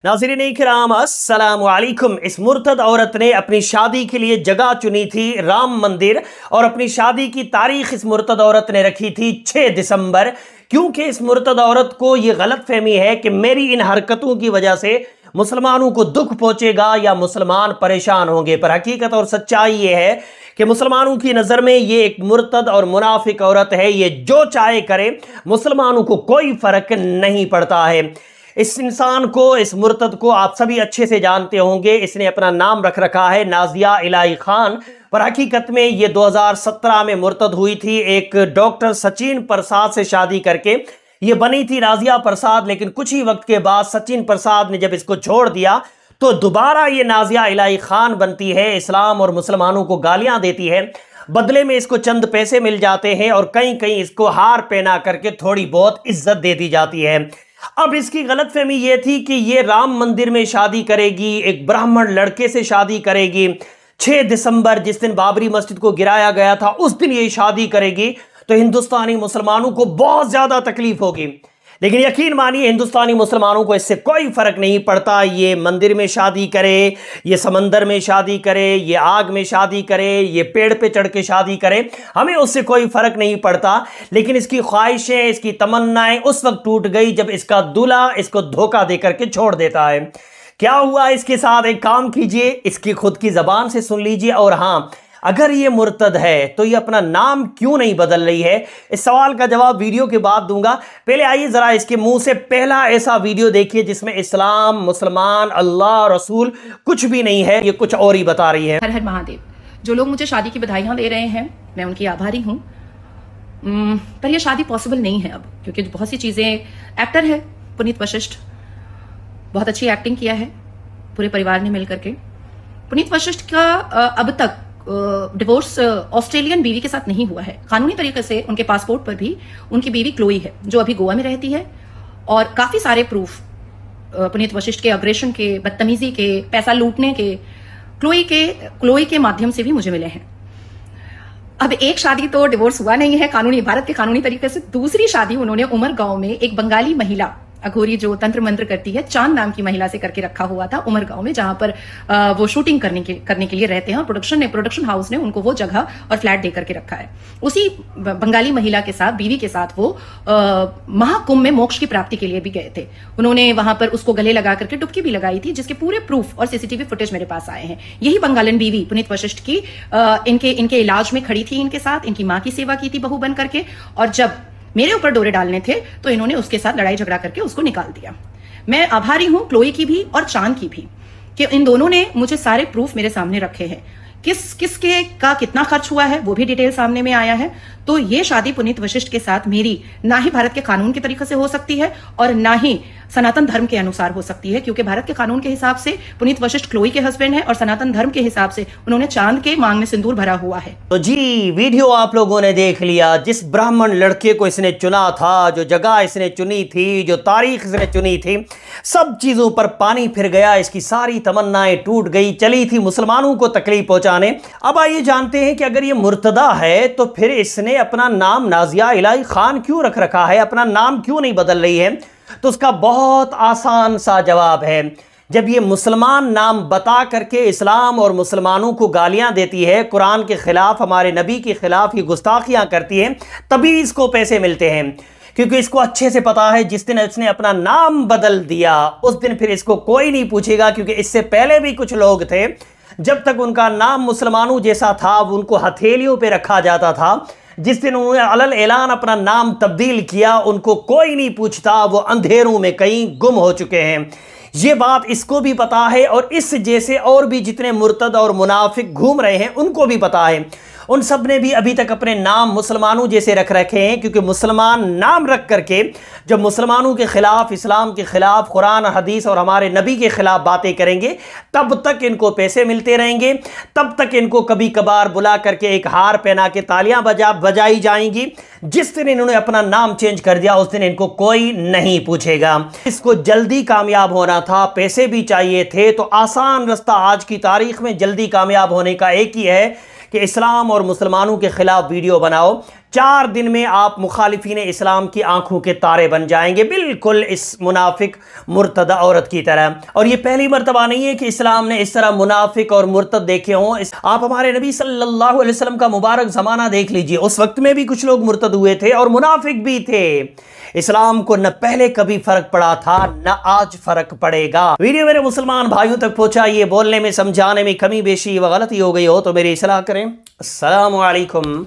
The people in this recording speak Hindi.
नाज़रीन इकराम अस्सलाम वालेकुम। इस मुर्तद औरत ने अपनी शादी के लिए जगह चुनी थी राम मंदिर और अपनी शादी की तारीख इस मुर्तद औरत ने रखी थी 6 दिसंबर, क्योंकि इस मुर्तद औरत को यह गलत फहमी है कि मेरी इन हरकतों की वजह से मुसलमानों को दुख पहुंचेगा या मुसलमान परेशान होंगे। पर हकीकत और सच्चाई यह है कि मुसलमानों की नज़र में ये एक मुर्तद और मुनाफिक औरत है। ये जो चाहे करे, मुसलमानों को कोई फ़र्क नहीं पड़ता है। इस इंसान को, इस मुर्तद को आप सभी अच्छे से जानते होंगे। इसने अपना नाम रख रखा है नाजिया इलाही खान, पर हकीकत में ये 2017 में मुर्तद हुई थी। एक डॉक्टर सचिन प्रसाद से शादी करके ये बनी थी नाजिया प्रसाद, लेकिन कुछ ही वक्त के बाद सचिन प्रसाद ने जब इसको छोड़ दिया तो दोबारा ये नाजिया इलाही खान बनती है। इस्लाम और मुसलमानों को गालियां देती है, बदले में इसको चंद पैसे मिल जाते हैं और कहीं कहीं इसको हार पहना करके थोड़ी बहुत इज्जत दे दी जाती है। अब इसकी गलतफहमी यह थी कि ये राम मंदिर में शादी करेगी, एक ब्राह्मण लड़के से शादी करेगी। 6 दिसंबर जिस दिन बाबरी मस्जिद को गिराया गया था उस दिन ये शादी करेगी तो हिंदुस्तानी मुसलमानों को बहुत ज्यादा तकलीफ होगी। लेकिन यकीन मानिए हिंदुस्तानी मुसलमानों को इससे कोई फर्क नहीं पड़ता। ये मंदिर में शादी करे, ये समंदर में शादी करे, ये आग में शादी करे, ये पेड़ पे चढ़ के शादी करे, हमें उससे कोई फर्क नहीं पड़ता। लेकिन इसकी ख्वाहिशें, इसकी तमन्नाएं उस वक्त टूट गई जब इसका दूल्हा इसको धोखा दे करके छोड़ देता है। क्या हुआ इसके साथ, एक काम कीजिए, इसकी खुद की जबान से सुन लीजिए। और हाँ, अगर ये मुर्तद है तो ये अपना नाम क्यों नहीं बदल रही है, इस सवाल का जवाब वीडियो के बाद दूंगा। पहले आइए जरा इसके मुंह से पहला ऐसा वीडियो देखिए जिसमें इस्लाम, मुसलमान, अल्लाह, रसूल कुछ भी नहीं है, ये कुछ और ही बता रही है। हर हर महादेव। जो लोग मुझे शादी की बधाइयां दे रहे हैं, मैं उनकी आभारी हूँ, पर यह शादी पॉसिबल नहीं है अब, क्योंकि बहुत सी चीजें। एक्टर है पुनीत वशिष्ठ, बहुत अच्छी एक्टिंग किया है पूरे परिवार ने मिलकर के। पुनीत वशिष्ठ का अब तक डिवोर्स ऑस्ट्रेलियन बीवी के साथ नहीं हुआ है। कानूनी तरीके से उनके पासपोर्ट पर भी उनकी बीवी क्लोई है, जो अभी गोवा में रहती है। और काफी सारे प्रूफ पुनीत वशिष्ठ के अग्रेशन के, बदतमीजी के, पैसा लूटने के क्लोई के माध्यम से भी मुझे मिले हैं। अब एक शादी तो डिवोर्स हुआ नहीं है कानूनी, भारत के कानूनी तरीके से। दूसरी शादी उन्होंने उमरगांव में एक बंगाली महिला, अघोरी जो तंत्र मंत्र करती है, चांद नाम की महिला से करके रखा हुआ था उमरगांव में, जहां पर वो शूटिंग करने के लिए रहते हैं। प्रोडक्शन हाउस ने उनको वो जगह और फ्लैट दे करके रखा है। उसी बंगाली महिला के साथ, बीवी के साथ वो महाकुंभ में मोक्ष की प्राप्ति के लिए भी गए थे। उन्होंने वहां पर उसको गले लगा करके डुबकी भी लगाई थी, जिसके पूरे प्रूफ और सीसीटीवी फुटेज मेरे पास आए हैं। यही बंगालन बीवी पुनीत वशिष्ठ की इनके इलाज में खड़ी थी, इनके साथ इनकी माँ की सेवा की थी बहू बन करके। और जब मेरे ऊपर डोरे डालने थे तो इन्होंने उसके साथ लड़ाई झगड़ा करके उसको निकाल दिया। मैं आभारी हूं क्लोई की भी और चांद की भी कि इन दोनों ने मुझे सारे प्रूफ मेरे सामने रखे हैं। किसके का कितना खर्च हुआ है वो भी डिटेल सामने में आया है। तो ये शादी पुनीत वशिष्ठ के साथ मेरी ना ही भारत के कानून के तरीके से हो सकती है और ना ही सनातन धर्म के अनुसार हो सकती है, क्योंकि भारत के कानून के हिसाब से पुनीत वशिष्ठ क्लोई के हस्बैंड है और सनातन धर्म के हिसाब से उन्होंने चांद के मांग में सिंदूर भरा हुआ है। तो जी, वीडियो आप लोगों ने देख लिया। जिस ब्राह्मण लड़के को इसने चुना था, जो जगह इसने चुनी थी, जो तारीख इसने चुनी थी, सब चीजों पर पानी फिर गया। इसकी सारी तमन्नाएं टूट गई, चली थी मुसलमानों को तकलीफ पहुंचाने। अब आइए जानते हैं कि अगर ये मुर्तदा है तो फिर इसने अपना नाम नाजिया इलाही खान क्यों रख रखा है, अपना नाम क्यों नहीं बदल रही है। तो उसका बहुत आसान सा जवाब है, जब ये मुसलमान नाम बता करके इस्लाम और मुसलमानों को गालियां देती है, कुरान के खिलाफ, हमारे नबी के खिलाफ ये गुस्ताखियां करती है, तभी इसको पैसे मिलते हैं। क्योंकि इसको अच्छे से पता है जिस दिन इसने अपना नाम बदल दिया उस दिन फिर इसको कोई नहीं पूछेगा। क्योंकि इससे पहले भी कुछ लोग थे, जब तक उनका नाम मुसलमानों जैसा था उनको हथेलियों पे रखा जाता था। जिस दिन उन्होंने अलल ऐलान अपना नाम तब्दील किया उनको कोई नहीं पूछता, वो अंधेरों में कहीं गुम हो चुके हैं। ये बात इसको भी पता है और इस जैसे और भी जितने मुर्तद और मुनाफिक घूम रहे हैं उनको भी पता है। उन सब ने भी अभी तक अपने नाम मुसलमानों जैसे रख रखे हैं, क्योंकि मुसलमान नाम रख करके जब मुसलमानों के खिलाफ, इस्लाम के खिलाफ, कुरान हदीस और हमारे नबी के खिलाफ बातें करेंगे तब तक इनको पैसे मिलते रहेंगे, तब तक इनको कभी कभार बुला करके एक हार पहना के तालियां बजाई जाएंगी। जिस दिन इन्होंने अपना नाम चेंज कर दिया उस दिन इनको कोई नहीं पूछेगा। इसको जल्दी कामयाब होना था, पैसे भी चाहिए थे, तो आसान रास्ता आज की तारीख में जल्दी कामयाब होने का एक ही है कि इस्लाम और मुसलमानों के खिलाफ वीडियो बनाओ, 4 दिन में आप मुखालिफीन इस्लाम की आंखों के तारे बन जाएंगे, बिल्कुल इस मुनाफिक मुर्तदा औरत की तरह। और ये पहली मर्तबा नहीं है कि इस्लाम ने इस तरह मुनाफिक और मुर्तद देखे हों। आप हमारे नबी सल्लल्लाहु अलैहि वसल्लम का मुबारक जमाना देख लीजिए, उस वक्त में भी कुछ लोग मुर्तद हुए थे और मुनाफिक भी थे। इस्लाम को न पहले कभी फर्क पड़ा था, न आज फर्क पड़ेगा। वीडियो मेरे मुसलमान भाइयों तक पहुंचाइए, बोलने में समझाने में कमी बेशी व गलती हो गई हो तो मेरी इस्लाह करें। अस्सलामु अलैकुम।